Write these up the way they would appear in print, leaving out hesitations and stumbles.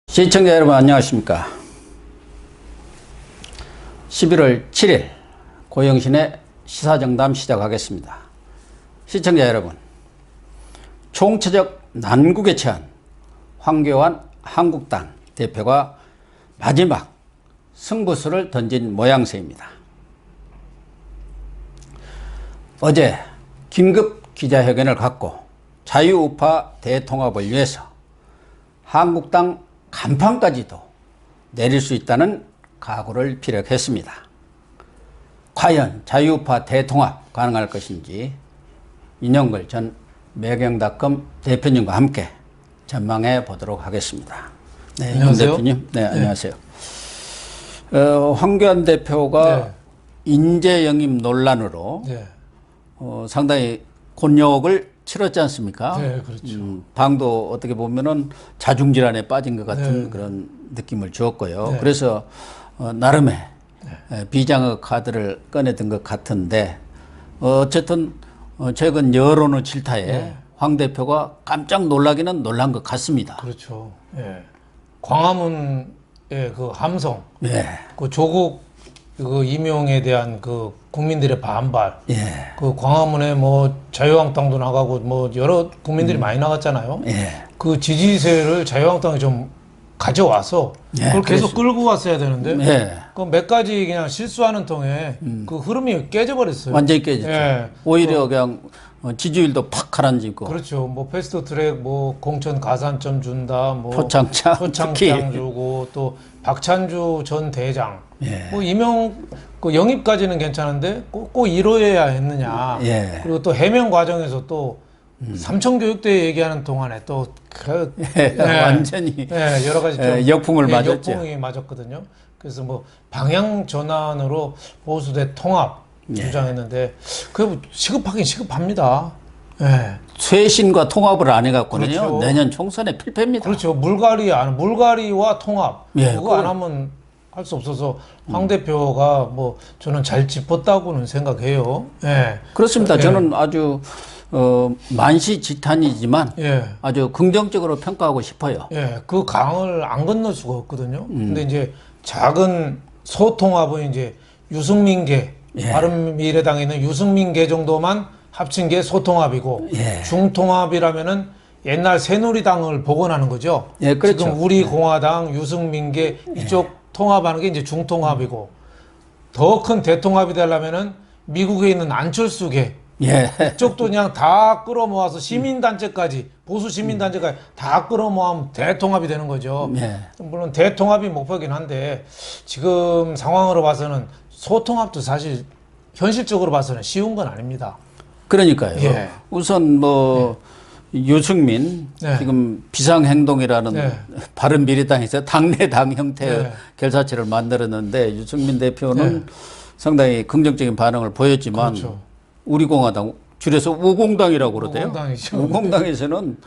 시청자 여러분 안녕하십니까. 11월 7일 고영신의 시사정담 시작하겠습니다. 시청자 여러분, 총체적 난국에 처한 황교안 한국당 대표가 마지막 승부수를 던진 모양새입니다. 어제 긴급 기자회견을 갖고 자유우파 대통합을 위해서 한국당 간판까지도 내릴 수 있다는 각오를 피력했습니다. 과연 자유우파 대통합 가능할 것인지 인영걸 전 매경닷컴 대표님과 함께 전망해 보도록 하겠습니다. 네, 안녕하세요. 대표님. 네, 안녕하세요. 황교안 대표가 인재 영입 논란으로 상당히 곤욕을 치렀지 않습니까? 네, 그렇죠. 당도 어떻게 보면은 자중질환에 빠진 것 같은 그런 느낌을 주었고요. 그래서 나름의 비장의 카드를 꺼내든 것 같은데 어쨌든 최근 여론의 질타에 황 대표가 깜짝 놀라기는 놀란 것 같습니다. 그렇죠. 광화문의 그 함성, 그 조국 그 임용에 대한 그 국민들의 반발, 그 광화문에 뭐 자유한국당도 나가고 뭐 여러 국민들이 많이 나갔잖아요. 그 지지세를 자유한국당이 좀 가져와서 그걸 계속 끌고 왔어야 되는데 그 몇 가지 그냥 실수하는 통에 그 흐름이 깨져버렸어요. 완전히 깨졌죠. 오히려 그냥 지지율도 팍 가라앉고. 그렇죠. 뭐 패스트트랙, 뭐 공천 가산점 준다, 뭐 표창장 주고 또 박찬주 전 대장, 뭐 임용 그 영입까지는 괜찮은데 꼭 이뤄야 했느냐. 그리고 또 해명 과정에서 또 삼청교육대 얘기하는 동안에 또 완전히 여러 가지 좀 역풍을 맞았죠. 역풍이 맞았거든요. 그래서 뭐 방향 전환으로 보수대 통합 주장했는데 그 시급하긴 시급합니다. 쇄신과 통합을 안 해갖고는요. 그렇죠. 내년 총선에 필패입니다. 그렇죠. 물갈이와 통합 그거 안 하면 할 수 없어서 황 대표가 뭐 저는 잘 짚었다고는 생각해요. 그렇습니다. 저는 아주 만시지탄이지만 아주 긍정적으로 평가하고 싶어요. 그 강을 안 건널 수가 없거든요. 근데 이제 작은 소통합은 이제 유승민계 바른미래당에 있는 유승민계 정도만 합친 게 소통합이고 중통합이라면은 옛날 새누리당을 복원하는 거죠. 그렇죠. 지금 우리공화당, 유승민계 이쪽 통합하는 게 이제 중통합이고 더 큰 대통합이 되려면은 미국에 있는 안철수계 이쪽도 그냥 다 끌어모아서 시민단체까지 보수 시민단체까지 다 끌어모으면 대통합이 되는 거죠. 물론 대통합이 목표긴 한데 지금 상황으로 봐서는 소통합도 사실 현실적으로 봐서는 쉬운 건 아닙니다. 그러니까요. 우선 뭐 유승민 지금 비상행동이라는 바른미래당에서 당내 당 형태의 결사체를 만들었는데 유승민 대표는 상당히 긍정적인 반응을 보였지만 우리공화당 줄여서 우공당이라고 그러대요. 우공당에서는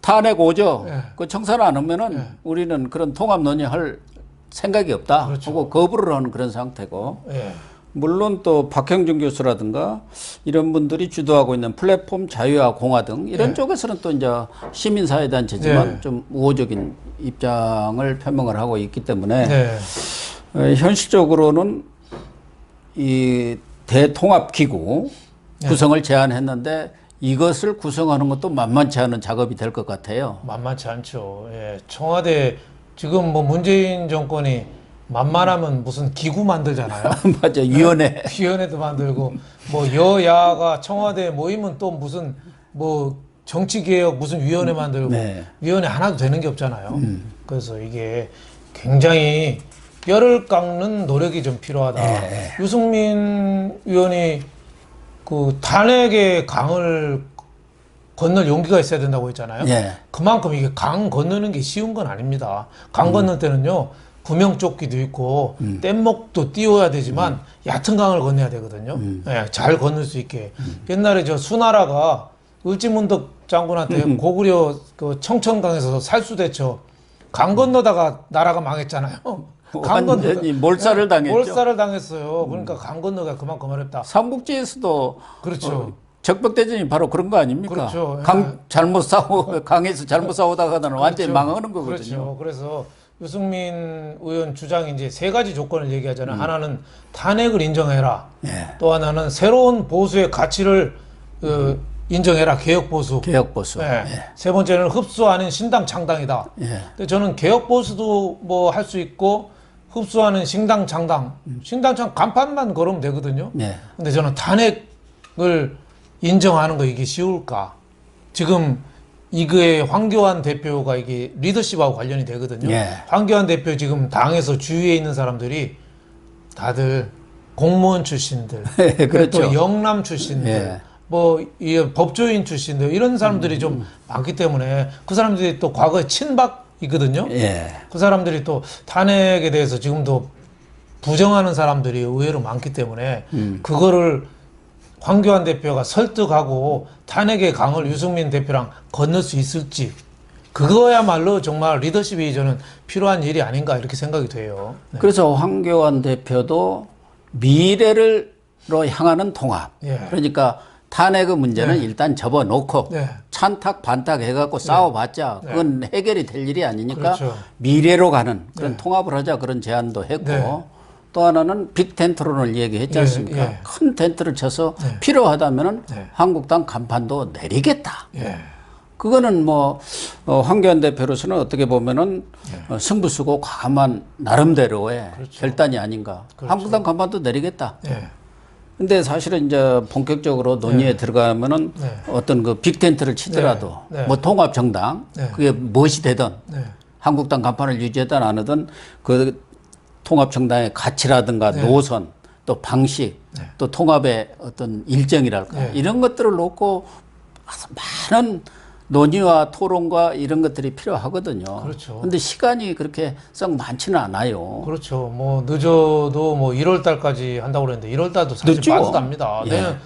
탄핵 오죠. 그 청사를 안 하면은 우리는 그런 통합 논의할 생각이 없다. 하고 거부를 하는 그런 상태고. 물론 또 박형준 교수라든가 이런 분들이 주도하고 있는 플랫폼 자유와 공화 등 이런 쪽에서는 또 이제 시민사회단체지만 좀 우호적인 입장을 표명을 하고 있기 때문에 현실적으로는 이 대통합기구 구성을 제안했는데 이것을 구성하는 것도 만만치 않은 작업이 될 것 같아요. 만만치 않죠. 청와대 지금 뭐 문재인 정권이 만만하면 무슨 기구 만들잖아요. 맞아, 위원회. 위원회도 만들고 뭐 여야가 청와대에 모이면 또 무슨 뭐 정치개혁 무슨 위원회 만들고 위원회 하나도 되는 게 없잖아요. 그래서 이게 굉장히 뼈를 깎는 노력이 좀 필요하다. 유승민 의원이 그 탄핵의 강을 건널 용기가 있어야 된다고 했잖아요. 그만큼 이게 강 건너는 게 쉬운 건 아닙니다. 강 건널 때는요. 구명조끼도 있고 뗏목도 띄워야 되지만 얕은 강을 건너야 되거든요. 잘 건널 수 있게. 옛날에 저 수나라가 을지문덕 장군한테 고구려 그 청천강에서 살수대처 강 건너다가 나라가 망했잖아요. 강 완전히 몰살을 당했죠. 몰살을 당했어요. 그러니까 강 건너가 그만큼 어렵다. 삼국지에서도 그렇죠. 적벽대전이 바로 그런 거 아닙니까? 그렇죠. 강 잘못 싸우 강에서 잘못 싸우다가는 완전히 망하는 거거든요. 그렇죠. 그래서 유승민 의원 주장이 이제 세 가지 조건을 얘기하잖아요. 하나는 탄핵을 인정해라. 또 하나는 새로운 보수의 가치를 인정해라. 개혁 보수. 개혁 보수. 세 번째는 흡수 아닌 신당 창당이다. 근데 저는 개혁 보수도 뭐 할 수 있고 흡수하는 신당 창당. 신당 창 간판만 걸으면 되거든요. 근데 저는 탄핵을 인정하는 거 이게 쉬울까? 지금 이거에 황교안 대표가 이게 리더십하고 관련이 되거든요. 황교안 대표 지금 당에서 주위에 있는 사람들이 다들 공무원 출신들, 그렇죠. 또 영남 출신들, 뭐 이 법조인 출신들 이런 사람들이 좀 많기 때문에 그 사람들이 또 과거에 친박이거든요. 그 사람들이 또 탄핵에 대해서 지금도 부정하는 사람들이 의외로 많기 때문에 그거를 황교안 대표가 설득하고 탄핵의 강을 유승민 대표랑 건널 수 있을지 그거야말로 정말 리더십이 저는 필요한 일이 아닌가 이렇게 생각이 돼요. 그래서 황교안 대표도 미래로 향하는 통합. 그러니까 탄핵의 문제는 일단 접어놓고 찬탁 반탁 해갖고 싸워봤자 그건 해결이 될 일이 아니니까 그렇죠. 미래로 가는 그런 통합을 하자 그런 제안도 했고 또 하나는 빅 텐트론을 얘기했지 않습니까? 큰 텐트를 쳐서 필요하다면은 한국당 간판도 내리겠다. 그거는 뭐 황교안 대표로서는 어떻게 보면은 승부수고 과감한 나름대로의 결단이 아닌가. 한국당 간판도 내리겠다. 근데 사실은 이제 본격적으로 논의에 들어가면은 어떤 그 빅 텐트를 치더라도 뭐 통합 정당 그게 무엇이 되든 한국당 간판을 유지하든 안 하든 그 통합 정당의 가치라든가 노선 또 방식 또 통합의 어떤 일정이랄까 이런 것들을 놓고 많은 논의와 토론과 이런 것들이 필요하거든요. 그렇죠. 근데 시간이 그렇게 썩 많지는 않아요. 그렇죠. 뭐 늦어도 뭐 1월 달까지 한다고 그랬는데 1월 달도 사실 늦죠. 빠듯합니다. 내년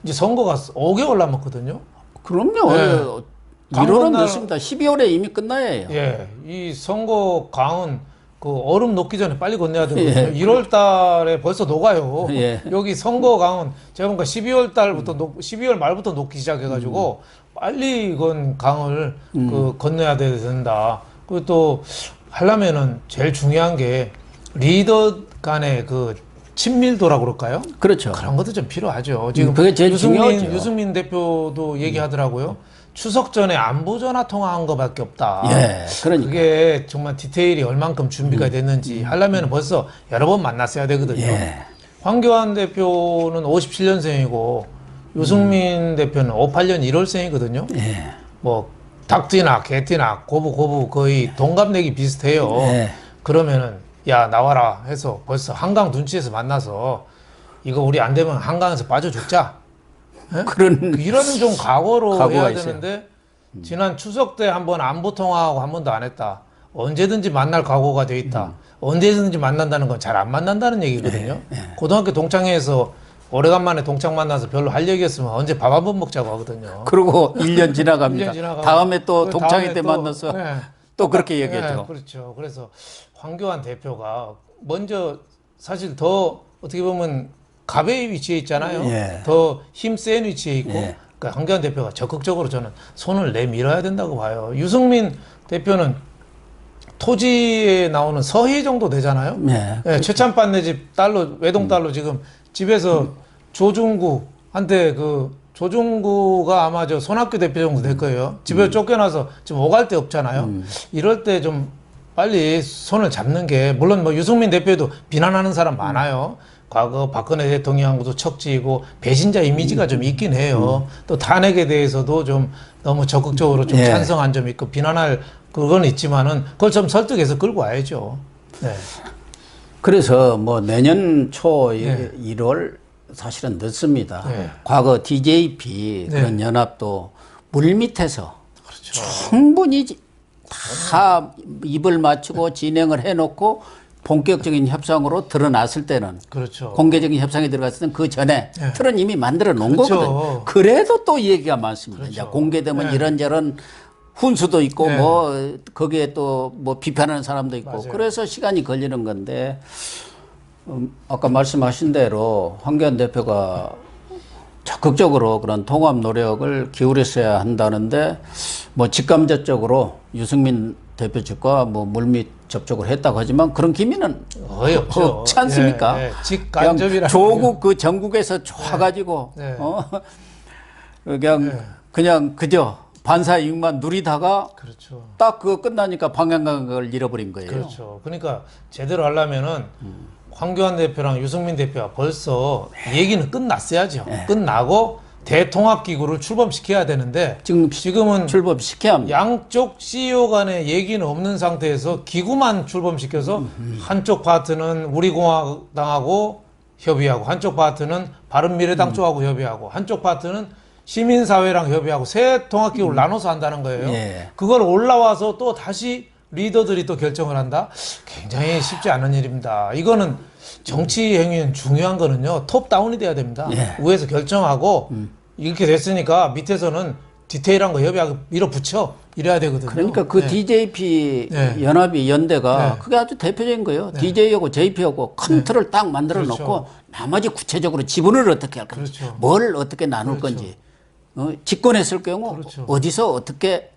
이제 선거가 5개월 남았거든요. 그럼요. 1월은 늦습니다. 12월에 이미 끝나야 해요. 이 선거 강은 그 얼음 녹기 전에 빨리 건너야 되거든요. 1월 달에 벌써 녹아요. 여기 선거 강은 제가 보니까 12월 달부터 12월 말부터 녹기 시작해가지고 빨리 이건 강을 그 건너야 된다. 그리고 또 하려면은 제일 중요한 게 리더 간의 그 친밀도라고 그럴까요? 그렇죠. 그런 것도 좀 필요하죠. 지금 그게 제일 중요하죠. 유승민 대표도 얘기하더라고요. 추석 전에 안보 전화 통화한 것밖에 없다. 그러니까. 그게 정말 디테일이 얼만큼 준비가 됐는지 하려면 벌써 여러 번 만났어야 되거든요. 황교안 대표는 57년생이고 유승민 대표는 58년 1월생이거든요. 뭐 닭띠나 개띠나 고부 거의 동갑내기 비슷해요. 그러면은 야 나와라 해서 벌써 한강 둔치에서 만나서 이거 우리 안 되면 한강에서 빠져 죽자. 그런 이런 좀 각오로 해야 있어요. 되는데 지난 추석 때 한번 안보 통화하고 한 번도 안 했다. 언제든지 만날 각오가 돼 있다. 언제든지 만난다는 건 잘 안 만난다는 얘기거든요. 고등학교 동창회에서 오래간만에 동창 만나서 별로 할 얘기였으면 언제 밥 한 번 먹자고 하거든요. 그리고 1년 지나갑니다. 1년 지나가고 다음에 또 동창회 다음에 때 또, 만나서 또 그렇게 얘기했죠. 그렇죠. 그래서 황교안 대표가 먼저 사실 더 어떻게 보면 갑의 위치에 있잖아요. 더 힘센 위치에 있고 그러니까 황교안 대표가 적극적으로 저는 손을 내밀어야 된다고 봐요. 유승민 대표는 토지에 나오는 서해 정도 되잖아요. 최찬반네 집 딸로 외동 딸로 지금 집에서 조중구한테 그 조중구가 아마 저 손학규 대표 정도 될 거예요. 집에 쫓겨나서 지금 오갈 데 없잖아요. 이럴 때 좀 빨리 손을 잡는 게 물론 뭐 유승민 대표도 비난하는 사람 많아요. 과거 박근혜 대통령하고도 척지이고 배신자 이미지가 좀 있긴 해요. 또 탄핵에 대해서도 좀 너무 적극적으로 좀 찬성한 점이 있고 비난할 그건 있지만은 그걸 좀 설득해서 끌고 와야죠. 그래서 뭐 내년 초 1월 사실은 늦습니다. 과거 DJP 그런 연합도 물밑에서 충분히 다 입을 맞추고 진행을 해놓고 본격적인 협상으로 드러났을 때는 공개적인 협상에 들어갔을 때는 그 전에 틀은 이미 만들어 놓은 거거든요. 그래도 또 얘기가 많습니다. 이제 공개되면 이런저런 훈수도 있고 뭐 거기에 또 뭐 비판하는 사람도 있고 그래서 시간이 걸리는 건데 아까 말씀하신 대로 황교안 대표가 적극적으로 그런 통합 노력을 기울였어야 한다는데 뭐 직감적으로 유승민 대표 측과 뭐 물밑 접촉을 했다고 하지만 그런 기미는 거의 없죠. 없지 않습니까? 예, 예. 직간접이라. 조국 그 전국에서 쏴가지고 그냥 그저 반사 이익만 누리다가 그렇죠. 딱 그거 끝나니까 방향감을 잃어버린 거예요. 그렇죠. 그러니까 제대로 하려면은 황교안 대표랑 유승민 대표가 벌써 얘기는 끝났어야죠. 끝나고 대통합기구를 출범시켜야 되는데 지금은 출범시켜야 합니다. 양쪽 CEO 간의 얘기는 없는 상태에서 기구만 출범시켜서 한쪽 파트는 우리공화당하고 협의하고 한쪽 파트는 바른미래당 쪽하고 협의하고 한쪽 파트는 시민사회랑 협의하고 새 통합기구를 나눠서 한다는 거예요. 예. 그걸 올라와서 또 다시 리더들이 또 결정을 한다? 굉장히 쉽지 않은 일입니다. 이거는 정치 행위는 중요한 거는요, 톱다운이 돼야 됩니다. 예. 위에서 결정하고 이렇게 됐으니까 밑에서는 디테일한 거 협의하고 밀어붙여 이래야 되거든요. 그러니까 그 DJP 연합이 연대가 그게 아주 대표적인 거예요. DJ하고 JP하고 큰 틀을 딱 만들어 놓고 나머지 구체적으로 지분을 어떻게 할 건지, 뭘 어떻게 나눌 건지, 집권했을 경우 어디서 어떻게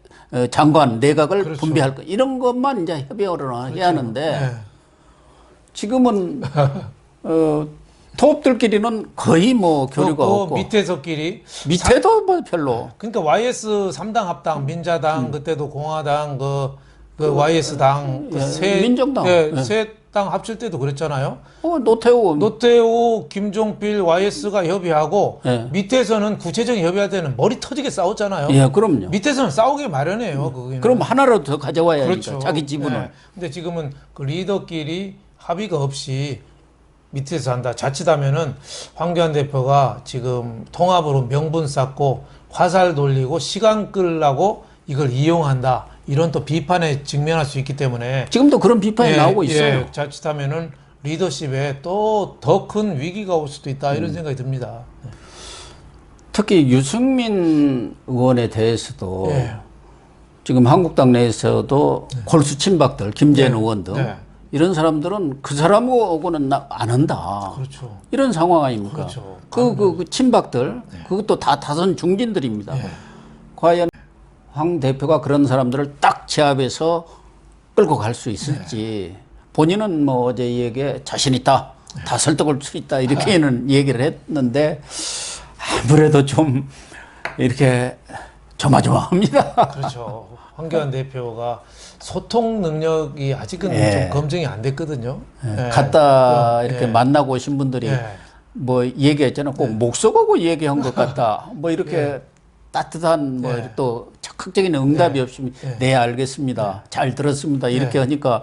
장관, 내각을 분배할 거 이런 것만 이제 협의를 해야 하는데 지금은 토업들끼리는 거의 뭐 교류가 없고 밑에서끼리 밑에도 뭐 별로. 그러니까 YS 3당 합당 민자당 그때도 공화당 그 YS 당 민정당 세 당 합칠 때도 그랬잖아요. 노태우 김종필 YS가 협의하고 밑에서는 구체적인 협의할 때는 머리 터지게 싸웠잖아요. 예, 그럼요. 밑에서는 싸우기 마련이에요. 그거는. 그럼 하나라도 더 가져와야 하니까 그렇죠. 자기 지분을. 근데 지금은 그 리더끼리 합의가 없이 밑에서 한다. 자칫하면은 황교안 대표가 지금 통합으로 명분 쌓고 화살 돌리고 시간 끌라고 이걸 이용한다. 이런 또 비판에 직면할 수 있기 때문에 지금도 그런 비판이 나오고 있어요. 자칫하면은 리더십에 또 더 큰 위기가 올 수도 있다. 이런 생각이 듭니다. 특히 유승민 의원에 대해서도 지금 한국당 내에서도 골수 친박들, 김재현 의원 등 이런 사람들은 그 사람하고는 안 한다. 그렇죠. 이런 상황 아닙니까? 그렇죠. 그 친박들, 그것도 다 다선 중진들입니다. 과연 황 대표가 그런 사람들을 딱 제압해서 끌고 갈 수 있을지 본인은 뭐 어제 얘기에 자신 있다, 다 설득할 수 있다 이렇게는 얘기를 했는데 아무래도 좀 이렇게 조마조마합니다. 그렇죠. 황교안 대표가 소통 능력이 아직은 좀 검증이 안 됐거든요. 갔다 이렇게 만나고 오신 분들이 뭐 얘기했잖아요. 꼭 목소하고 얘기한 것 같다. 뭐 이렇게 따뜻한 뭐 또 적극적인 응답이 없이 네 알겠습니다. 잘 들었습니다. 이렇게 하니까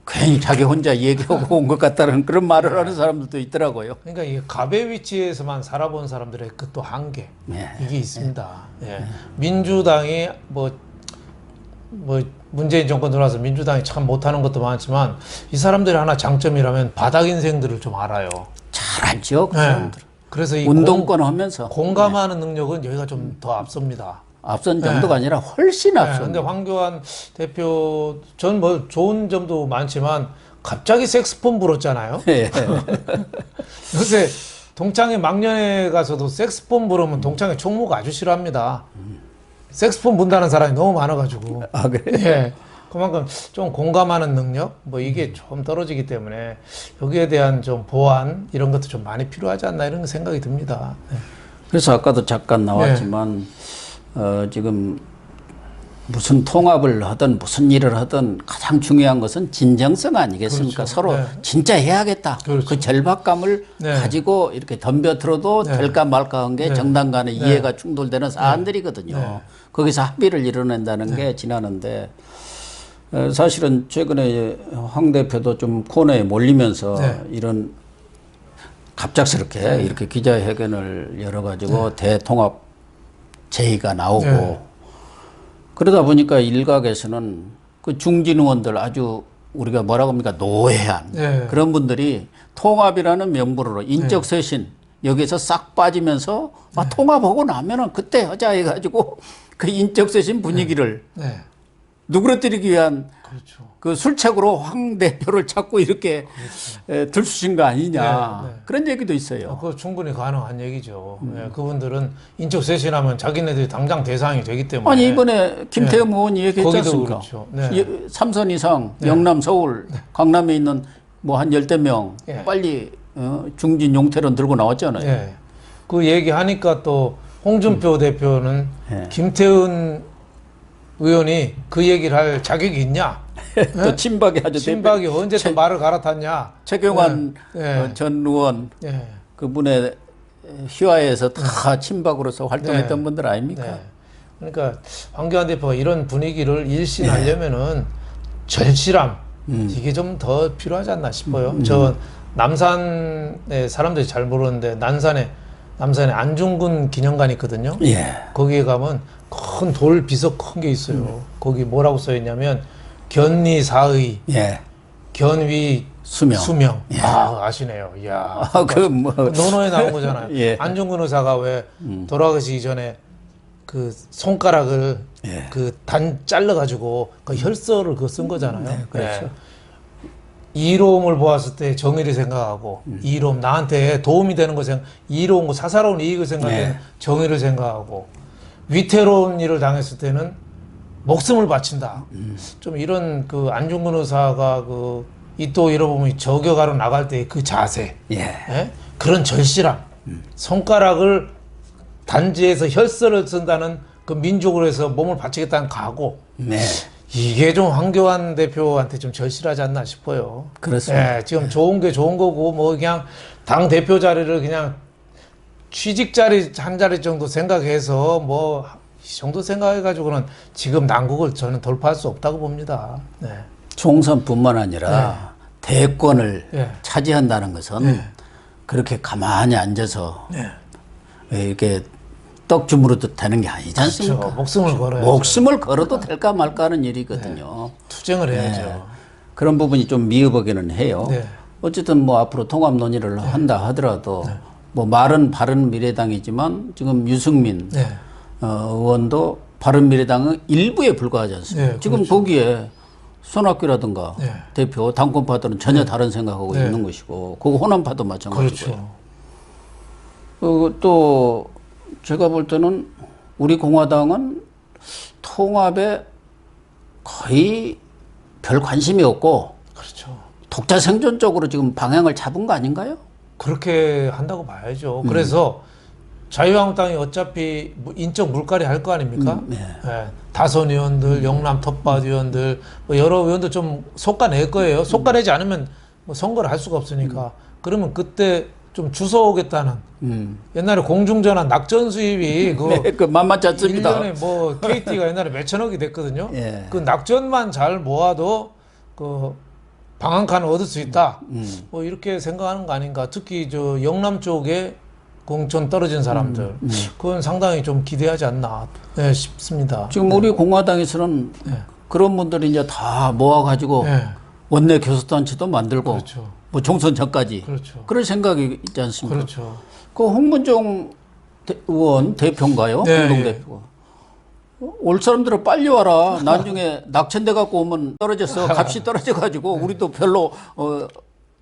괜히 자기 혼자 얘기하고 온 것 같다는 그런 말을 하는 사람들도 있더라고요. 그러니까 이게 갑의 위치에서만 살아본 사람들의 그 또 한계 이게 있습니다. 민주당이 뭐 문재인 정권 들어와서 민주당이 참 못하는 것도 많지만 이 사람들이 하나 장점이라면 바닥 인생들을 좀 알아요. 잘 알죠, 그 사람들. 그래서 이 운동권 하면서 공감하는 능력은 여기가 좀 더 앞섭니다. 앞선 정도가 아니라 훨씬 앞선. 근데 황교안 대표 전 뭐 좋은 점도 많지만 갑자기 색스폰 불었잖아요. 요새 동창회 막년회 가서도 색스폰 부르면 동창회 총무가 아주 싫어합니다. 색스폰 분다는 사람이 너무 많아가지고. 아, 그래? 그만큼 좀 공감하는 능력 뭐 이게 좀 떨어지기 때문에 여기에 대한 좀 보완 이런 것도 좀 많이 필요하지 않나 이런 생각이 듭니다. 그래서 아까도 잠깐 나왔지만 지금 무슨 통합을 하든 무슨 일을 하든 가장 중요한 것은 진정성 아니겠습니까? 그렇죠. 서로 진짜 해야겠다. 그렇죠. 그 절박감을 가지고 이렇게 덤벼들어도 될까 말까 한 게 정당 간의 이해가 충돌되는 사안들이거든요. 거기서 합의를 이뤄낸다는 게 지나는데 사실은 최근에 황 대표도 좀 코너에 몰리면서 이런 갑작스럽게 이렇게 기자회견을 열어가지고 대통합 제의가 나오고 그러다 보니까 일각에서는 그 중진 의원들 아주 우리가 뭐라고 합니까? 노회한 그런 분들이 통합이라는 명분으로 인적 쇄신 여기서 싹 빠지면서 통합하고 나면은 그때 하자 해가지고 그 인적 쇄신 분위기를 누그러뜨리기 위한 그렇죠. 그 술책으로 황 대표를 자꾸 이렇게 그렇죠. 들쑤신 거 아니냐. 네, 네. 그런 얘기도 있어요. 그거 충분히 가능한 얘기죠. 예, 그분들은 인적 쇄신하면 자기네들이 당장 대상이 되기 때문에. 아니 이번에 김태흠 의원이 얘기했지 거기도 않습니까? 그렇죠. 네. 3선 이상 네. 영남, 서울, 강남에 있는 뭐 한 10대 명 예. 빨리 중진 용태론 들고 나왔잖아요. 예. 그 얘기하니까 또 홍준표 대표는 예. 김태훈 의원이 그 얘기를 할 자격이 있냐? 또 친박이 아주 친박이 언제 또 말을 갈아탔냐? 최경환 예. 전 의원 예. 그분의 휘하에서 다 친박으로서 활동했던 네. 분들 아닙니까? 네. 그러니까 황교안 대표가 이런 분위기를 일신하려면은 절실함 이게 좀 더 필요하지 않나 싶어요. 저 남산에 사람들이 잘 모르는데 남산에 안중근 기념관이 있거든요. 예. 거기에 가면 큰 돌 비석 큰 게 있어요. 거기 뭐라고 써 있냐면 견리 사의, 예. 견위 수명. 예. 아시네요. 이야. 뭐 논어에 나온 거잖아요. 예. 안중근 의사가 왜 돌아가시기 전에 그 손가락을 예. 그 단 잘라가지고 그 혈서를 그거 쓴 거잖아요. 네, 그렇죠. 예. 이로움을 보았을 때 정의를 생각하고 이로움 나한테 도움이 되는 거 이로운 거 사사로운 이익을 생각할 때는 네. 정의를 생각하고 위태로운 일을 당했을 때는 목숨을 바친다. 좀 이런 그 안중근 의사가 그 이또 잃어보면 저격하러 나갈 때 그 자세, 예. 예? 그런 절실함, 손가락을 단지에서 혈서를 쓴다는 그 민족으로 해서 몸을 바치겠다는 각오. 네. 이게 좀 황교안 대표한테 좀 절실하지 않나 싶어요. 그렇습니다. 예, 지금 좋은 게 좋은 거고 뭐 그냥 당 대표 자리를 그냥 취직 자리 한 자리 정도 생각해서 뭐 이 정도 생각해가지고는 지금 난국을 저는 돌파할 수 없다고 봅니다. 네. 총선뿐만 아니라 대권을 네. 차지한다는 것은 네. 그렇게 가만히 앉아서 네. 이렇게 떡 주무르듯 되는 게 아니지 않습니까? 그렇죠. 목숨을 걸어야죠. 목숨을 걸어도 될까 말까 하는 일이거든요. 투쟁을 해야죠. 네. 그런 부분이 좀 미흡하기는 해요. 네. 어쨌든 뭐 앞으로 통합 논의를 한다 하더라도 뭐 말은 바른 미래당이지만 지금 유승민 네. 의원도 바른 미래당은 일부에 불과하지 않습니까? 네, 지금 그렇죠. 거기에 손학규라든가 네. 대표 당권파들은 전혀 다른 생각하고 네. 있는 것이고 그거 호남파도 마찬가지고요. 그렇죠. 또 제가 볼 때는 우리 공화당은 통합에 거의 별 관심이 없고 그렇죠. 독자 생존적으로 지금 방향을 잡은 거 아닌가요? 그렇게 한다고 봐야죠. 그래서 자유한국당이 어차피 인적 물갈이 할 거 아닙니까? 네. 예, 다선 의원들, 영남 텃밭 의원들, 뭐 여러 의원들 좀 솎아낼 거예요. 솎아내지 않으면 뭐 선거를 할 수가 없으니까. 그러면 그때 좀 주워오겠다는. 옛날에 공중전화 낙전 수입이 네, 그 만만치 않습니다. 1년에 뭐 KT가 옛날에 몇천억이 됐거든요. 예. 그 낙전만 잘 모아도 그 방한칸을 얻을 수 있다. 뭐 이렇게 생각하는 거 아닌가. 특히 저 영남 쪽에 공천 떨어진 사람들, 그건 상당히 좀 기대하지 않나 싶습니다. 지금 우리 공화당에서는 그런 분들이 이제 다 모아가지고 네. 원내 교섭단체도 만들고 그렇죠. 뭐 총선 전까지 그렇죠. 그런 생각이 있지 않습니까? 그렇죠. 그 홍문종 의원 대표인가요? 네, 공동대표가. 올 사람들은 빨리 와라. 나중에 낙천돼 갖고 오면 떨어졌어. 값이 떨어져가지고 우리도 별로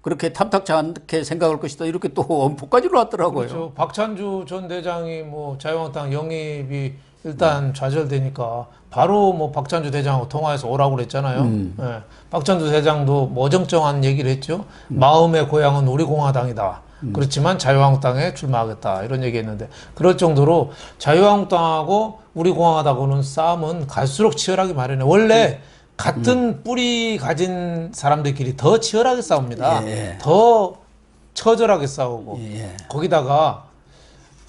그렇게 탐탁지 않게 생각할 것이다. 이렇게 또 엄포까지로 왔더라고요. 그렇죠. 박찬주 전 대장이 뭐 자유한국당 영입이 일단 좌절되니까 바로 뭐 박찬주 대장하고 통화해서 오라고 그랬잖아요. 예. 박찬주 대장도 뭐 어정쩡한 얘기를 했죠. 마음의 고향은 우리 공화당이다. 그렇지만 자유한국당에 출마하겠다 이런 얘기했는데 그럴 정도로 자유한국당하고 우리 공화당하고는 싸움은 갈수록 치열하게 마련해. 원래 같은 뿌리 가진 사람들끼리 더 치열하게 싸웁니다. 예. 더 처절하게 싸우고 예. 거기다가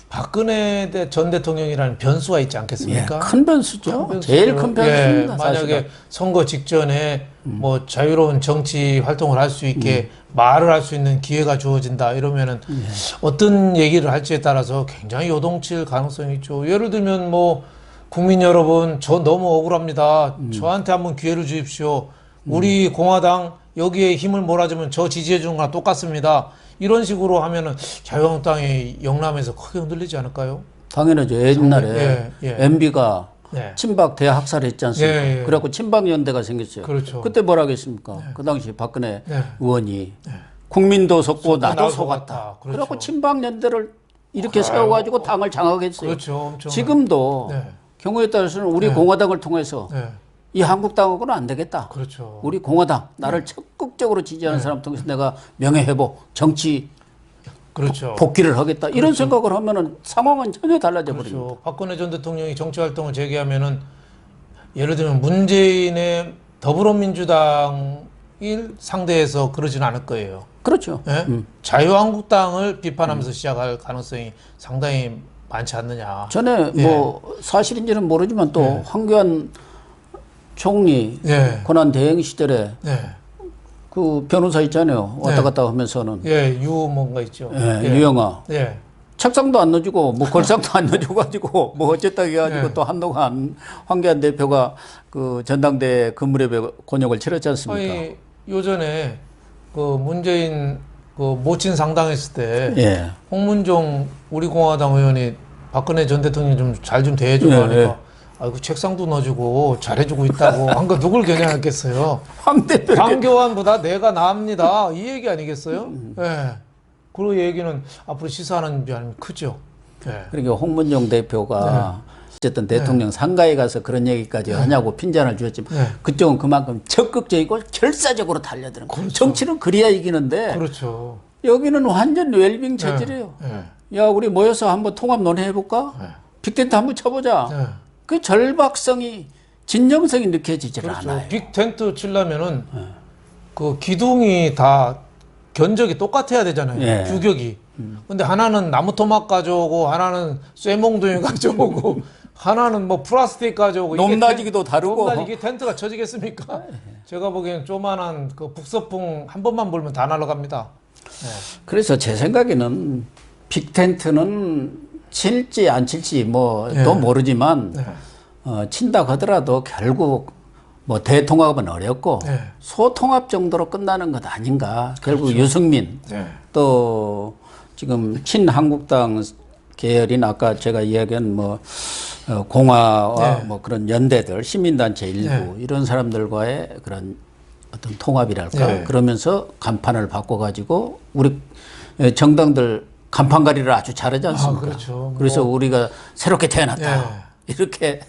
박근혜 전 대통령이라는 변수가 있지 않겠습니까? 예, 큰 변수죠. 큰 변수죠. 제일 큰 변수입니다. 예, 만약에 사실은. 선거 직전에 뭐 자유로운 정치 활동을 할 수 있게 말을 할 수 있는 기회가 주어진다 이러면은 어떤 얘기를 할지에 따라서 굉장히 요동칠 가능성이 있죠. 예를 들면 뭐 국민 여러분, 저 너무 억울합니다. 저한테 한번 기회를 주십시오. 우리 공화당 여기에 힘을 몰아주면 저 지지해 주는 거랑 똑같습니다. 이런 식으로 하면은 자유한국당이 영남에서 크게 흔들리지 않을까요? 당연하죠. 옛날에 예, 예. MB가 네. 친박 대학살했지 않습니까? 예, 예. 그래갖고 친박연대가 생겼어요. 그렇죠. 그때 뭐라 하겠습니까? 네. 그 당시 박근혜 네. 의원이 네. 국민도 속고 나도 나도 속았다. 속았다. 그렇죠. 그래갖고 친박연대를 이렇게 세워가지고 당을 장악했어요. 그렇죠. 엄청. 지금도 네. 경우에 따라서는 우리 네. 공화당을 통해서 네. 이 한국당하고는 안 되겠다. 그렇죠. 우리 공화당 나를 적극적으로 지지하는 사람 통해서 내가 명예회복, 정치 그렇죠. 복귀를 하겠다. 이런 생각을 하면은 상황은 전혀 달라져 버립니다. 그렇죠. 박근혜 전 대통령이 정치 활동을 재개하면은 예를 들면 문재인의 더불어민주당을 상대해서 그러지는 않을 거예요. 그렇죠. 예? 자유한국당을 비판하면서 시작할 가능성이 상당히 많지 않느냐. 전에 예. 뭐 사실인지는 모르지만 또 예. 황교안 총리 예. 고난 대행 시절에 네. 그 변호사 있잖아요. 왔다 네. 갔다 하면서는 예, 유 뭔가 있죠. 예, 유영아 예. 책상도 안 넣어주고 뭐 걸상도 안 넣어줘 가지고 뭐 어쨌다 해가지고 네. 또 한동안 황교안 대표가 그 전당대 근무렵에 곤욕을 치렀지 않습니까? 아니, 요전에 그 문재인 그 모친 상당했을 때 예. 홍문종 우리 공화당 의원이 박근혜 전 대통령 좀 잘 좀 대해주고 예, 하니까 예. 아이고 책상도 넣어주고 잘해주고 있다고 한 거 누굴 겨냥했겠어요? 황 대표 황교안보다 내가 나옵니다. 이 얘기 아니겠어요? 예. 그리고 얘기는 앞으로 시사하는 바람이 크죠. 예. 그러니까 홍문종 대표가 어쨌든 대통령 상가에 가서 그런 얘기까지 하냐고 핀잔을 주었지만 네. 그쪽은 그만큼 적극적이고 결사적으로 달려드는 거예요. 그렇죠. 정치는 그래야 이기는데 그렇죠. 여기는 완전 웰빙 체질이에요. 예. 야 우리 모여서 한번 통합 논의해볼까? 네. 빅텐트 한번 쳐보자. 예. 그 절박성이 진정성이 느껴지질 그렇죠. 않아요. 빅 텐트 치려면은 그 기둥이 다 견적이 똑같아야 되잖아요. 예. 규격이. 근데 하나는 나무 토막 가져오고 하나는 쇠몽둥이 가져오고 하나는 뭐 플라스틱 가져오고 높낮이기도 다르고. 높낮이기 텐트가 쳐지겠습니까? 제가 보기엔 조만한 그 북서풍 한 번만 불면 다 날아갑니다. 예. 그래서 제 생각에는 빅텐트는 칠지 안 칠지 뭐 또 예. 모르지만 네. 친다 하더라도 결국 뭐 대통합은 어렵고 네. 소통합 정도로 끝나는 것 아닌가. 결국 유승민 네. 또 지금 친한국당 계열인 아까 제가 이야기한 뭐 공화와 네. 뭐 그런 연대들 시민단체 일부 네. 이런 사람들과의 그런 어떤 통합이랄까 네. 그러면서 간판을 바꿔가지고 우리 정당들 간판가리를 아주 잘하지 않습니까? 그렇죠. 그래서 뭐. 우리가 새롭게 태어났다 네. 이렇게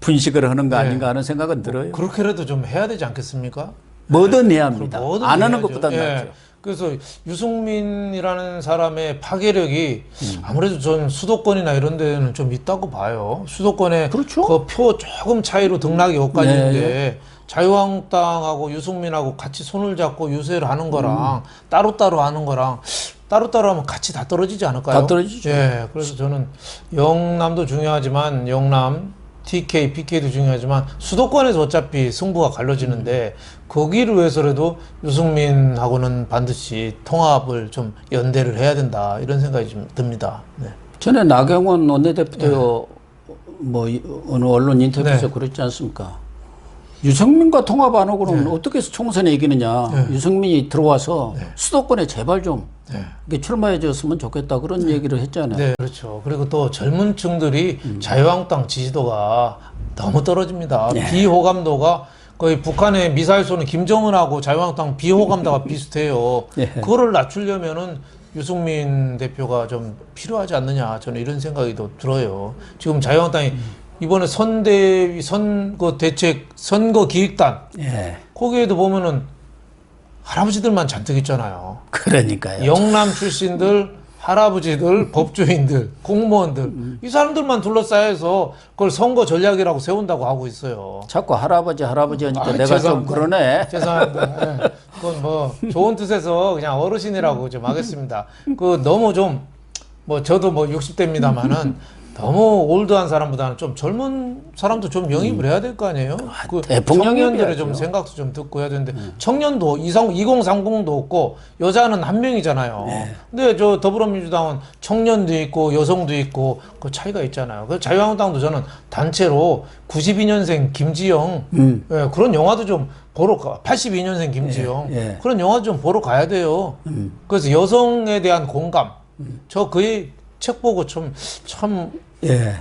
분식을 하는 거 네. 아닌가 하는 생각은 들어요. 그렇게라도 좀 해야 되지 않겠습니까? 뭐든 해야 합니다. 뭐든 안 하는 해야죠. 것보다 예. 낫죠. 그래서 유승민이라는 사람의 파괴력이 아무래도 전 수도권이나 이런 데는 좀 있다고 봐요. 수도권에 그렇죠. 그 표 조금 차이로 등락이 엇갈리는데 네. 자유한국당하고 유승민하고 같이 손을 잡고 유세를 하는 거랑 따로따로 하는 거랑 따로따로 하면 같이 다 떨어지지 않을까요? 다 떨어지죠. 예. 그래서 저는 영남도 중요하지만 영남 TK, PK도 중요하지만 수도권에서 어차피 승부가 갈라지는데 거기를 위해서라도 유승민하고는 반드시 통합을 좀 연대를 해야 된다 이런 생각이 좀 듭니다. 네. 전에 나경원 원내대표도 뭐 어느 언론 인터뷰에서 네. 그랬지 않습니까? 유승민과 통합 안 하고 그러면 네. 어떻게 해서 총선에 이기느냐. 유승민이 들어와서 수도권에 제발 좀 네. 이렇게 출마해 줬으면 좋겠다 그런 얘기를 했잖아요. 네, 그렇죠. 그리고 또 젊은 층들이 자유한국당 지지도가 너무 떨어집니다. 비호감도가 거의 북한의 미사일 쏘는 김정은하고 자유한국당 비호감도가 비슷해요. 그거를 낮추려면은 유승민 대표가 좀 필요하지 않느냐 저는 이런 생각이 더 들어요. 지금 자유한국당이 이번에 선대위 선거 대책 선거 기획단 예. 거기에도 보면은 할아버지들만 잔뜩 있잖아요. 그러니까요. 영남 출신들, 할아버지들, 법조인들, 공무원들 이 사람들만 둘러싸여서 그걸 선거 전략이라고 세운다고 하고 있어요. 자꾸 할아버지 하니까 내가 좀 죄송합니다. 그러네. 죄송합니다. 예. 그건 뭐 좋은 뜻에서 그냥 어르신이라고 좀 하겠습니다. 그 너무 좀 뭐 저도 뭐 60대입니다만은 너무 올드한 사람보다는 좀 젊은 사람도 좀 영입을 해야 될 거 아니에요? 그 청년들의 좀 생각도 좀 듣고 해야 되는데 청년도 2030도 없고 여자는 한 명이잖아요. 근데 저 더불어민주당은 청년도 있고 여성도 있고 그 차이가 있잖아요. 그 자유한국당도 저는 단체로 92년생 김지영 예, 그런 영화도 좀 보러 82년생 김지영 그런 영화도 좀 보러 가야 돼요. 그래서 여성에 대한 공감 저 그의 책 보고 참 예.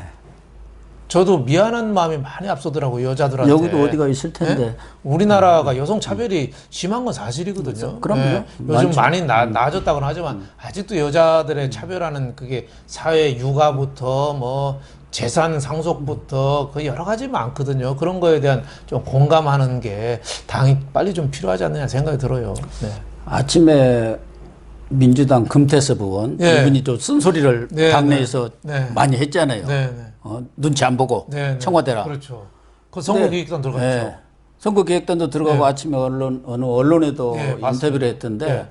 저도 미안한 마음이 많이 앞서더라고요, 여자들한테. 여기도 어디가 있을 텐데. 네? 우리나라가 여성 차별이 심한 건 사실이거든요. 그럼요. 네. 요즘 많이 나아졌다고는 하지만 아직도 여자들의 차별하는 그게 사회 육아부터 뭐 재산 상속부터 그 여러 가지 많거든요. 그런 거에 대한 좀 공감하는 게 당이 빨리 좀 필요하지 않느냐 생각이 들어요. 네. 아침에 민주당 금태섭 의원 네. 이분이 또 쓴소리를 네, 당내에서 네. 많이 했잖아요. 네, 네. 눈치 안 보고 네, 청와대라. 그렇죠. 그 선거기획단 들어갔죠. 네. 선거기획단도 들어가고 네. 아침에 어느 언론에도 네, 인터뷰를 했던데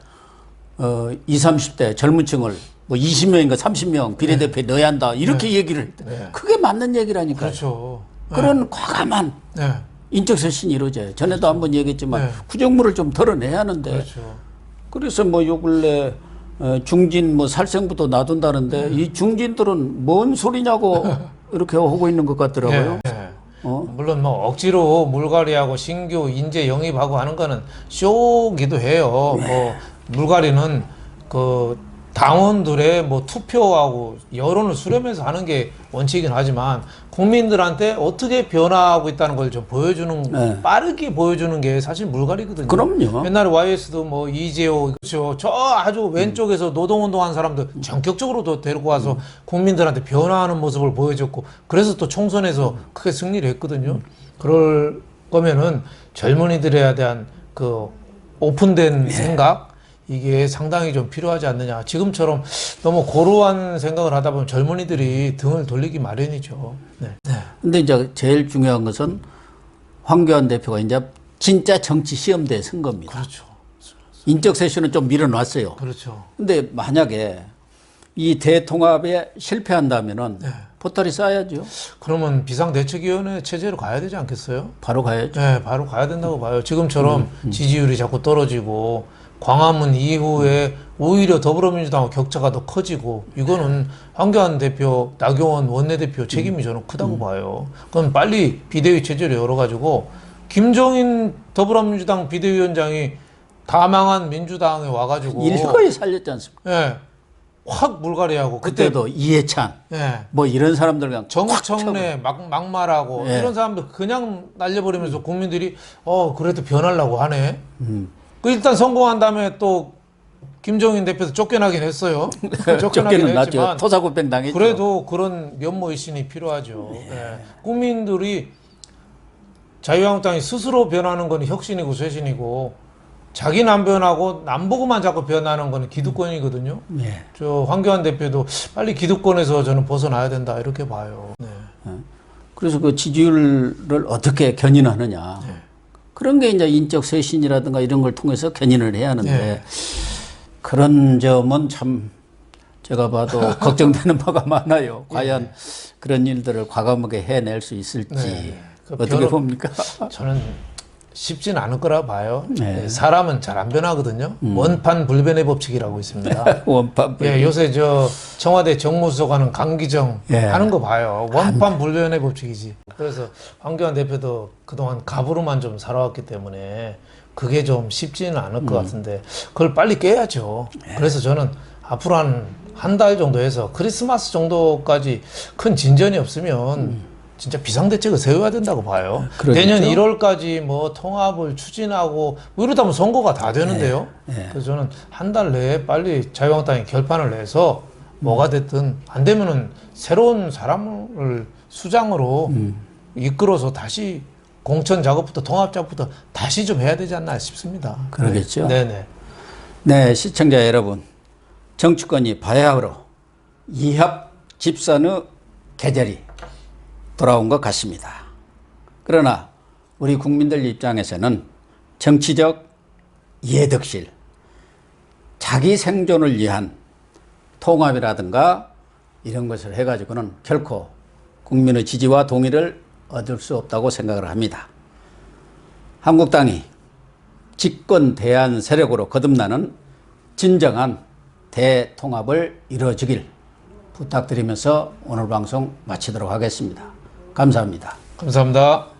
20, 30대 젊은 층을 뭐 20명인가 30명 비례대표에 넣어야 한다 이렇게 얘기를 했대. 네. 그게 맞는 얘기라니까요. 그렇죠. 그런 과감한 네. 인적 쇄신이 이루어져요. 전에도 한번 얘기했지만 네. 구정물을 좀 덜어내야 하는데 그렇죠. 그래서 뭐 요 근래 중진 뭐 살생부도 놔둔다는데 이 중진들은 뭔 소리냐고 이렇게 하고 있는 것 같더라고요. 네, 네. 물론 뭐 억지로 물갈이하고 신규 인재 영입하고 하는 거는 쇼기도 해요. 뭐 물갈이는 그 당원들의 뭐 투표하고 여론을 수렴해서 하는 게 원칙이긴 하지만 국민들한테 어떻게 변화하고 있다는 걸 좀 보여주는 네. 빠르게 보여주는 게 사실 물갈이거든요. 그럼요. 옛날에 YS도 뭐 이재호 그렇죠. 저 아주 왼쪽에서 노동운동한 사람들 전격적으로 또 데리고 와서 국민들한테 변화하는 모습을 보여줬고 그래서 또 총선에서 크게 승리를 했거든요. 그럴 거면은 젊은이들에 대한 그 오픈된 생각 이게 상당히 좀 필요하지 않느냐. 지금처럼 너무 고루한 생각을 하다 보면 젊은이들이 등을 돌리기 마련이죠. 네. 근데 이제 제일 중요한 것은 황교안 대표가 이제 진짜 정치 시험대에 선 겁니다. 그렇죠. 인적 쇄신은 좀 밀어놨어요. 그렇죠. 근데 만약에 이 대통합에 실패한다면은 네. 포털이 쌓여야죠. 그러면 비상대책위원회 체제로 가야 되지 않겠어요? 바로 가야죠. 네, 바로 가야 된다고 봐요. 지금처럼 지지율이 자꾸 떨어지고 광화문 이후에 오히려 더불어민주당과 격차가 더 커지고 이거는 황교안 대표, 나경원 원내대표 책임이 저는 크다고 봐요. 그럼 빨리 비대위 체제를 열어가지고 김종인 더불어민주당 비대위원장이 다 망한 민주당에 와가지고 일거에 살렸지 않습니까? 예, 확 물갈이하고 그때도 이해찬 예, 뭐 이런 사람들 그냥 정청래 막말하고 예. 이런 사람들 그냥 날려버리면서 국민들이 그래도 변하려고 하네. 그 일단 성공한 다음에 또 김종인 대표도 쫓겨나긴 했어요. 쫓겨나긴 났죠. 했지만 토사구팽 당했죠. 그래도 그런 면모이신이 필요하죠. 예. 국민들이 자유한국당이 스스로 변하는 건 혁신이고 쇄신이고 자기는 안 변하고 남 보고만 자꾸 변하는 건 기득권이거든요. 예. 저 황교안 대표도 빨리 기득권에서 저는 벗어나야 된다 이렇게 봐요. 네. 그래서 그 지지율을 어떻게 견인하느냐. 네. 그런 게 이제 인적 쇄신이라든가 이런 걸 통해서 견인을 해야 하는데 네. 그런 점은 참 제가 봐도 걱정되는 바가 많아요. 과연 그런 일들을 과감하게 해낼 수 있을지 네. 그 어떻게 봅니까? 저는 쉽지는 않을 거라 봐요. 네. 사람은 잘 안 변하거든요. 원판 불변의 법칙이라고 있습니다. 원판 예, 요새 저 청와대 정무수석하는 강기정 예. 하는 거 봐요. 원판 불변의 법칙이지. 그래서 황교안 대표도 그동안 갑으로만 좀 살아왔기 때문에 그게 좀 쉽지는 않을 것 같은데 그걸 빨리 깨야죠. 그래서 저는 앞으로 한 달 정도 해서 크리스마스 정도까지 큰 진전이 없으면 진짜 비상대책을 세워야 된다고 봐요. 그러겠죠? 내년 1월까지 뭐 통합을 추진하고 뭐 이러다 보면 선거가 다 되는데요. 네. 그래서 저는 한 달 내에 빨리 자유한국당이 결판을 내서 뭐가 됐든 안 되면은 새로운 사람을 수장으로 이끌어서 다시 공천 작업부터 통합 작업부터 다시 좀 해야 되지 않나 싶습니다. 그러겠죠. 네네. 네, 시청자 여러분. 정치권이 바야흐로 이합 집산의 계절이 돌아온 것 같습니다. 그러나 우리 국민들 입장에서는 정치적 이해득실, 자기 생존을 위한 통합이라든가 이런 것을 해가지고는 결코 국민의 지지와 동의를 얻을 수 없다고 생각을 합니다. 한국당이 집권 대안 세력으로 거듭나는 진정한 대통합을 이루어주길 부탁드리면서 오늘 방송 마치도록 하겠습니다. 감사합니다. 감사합니다.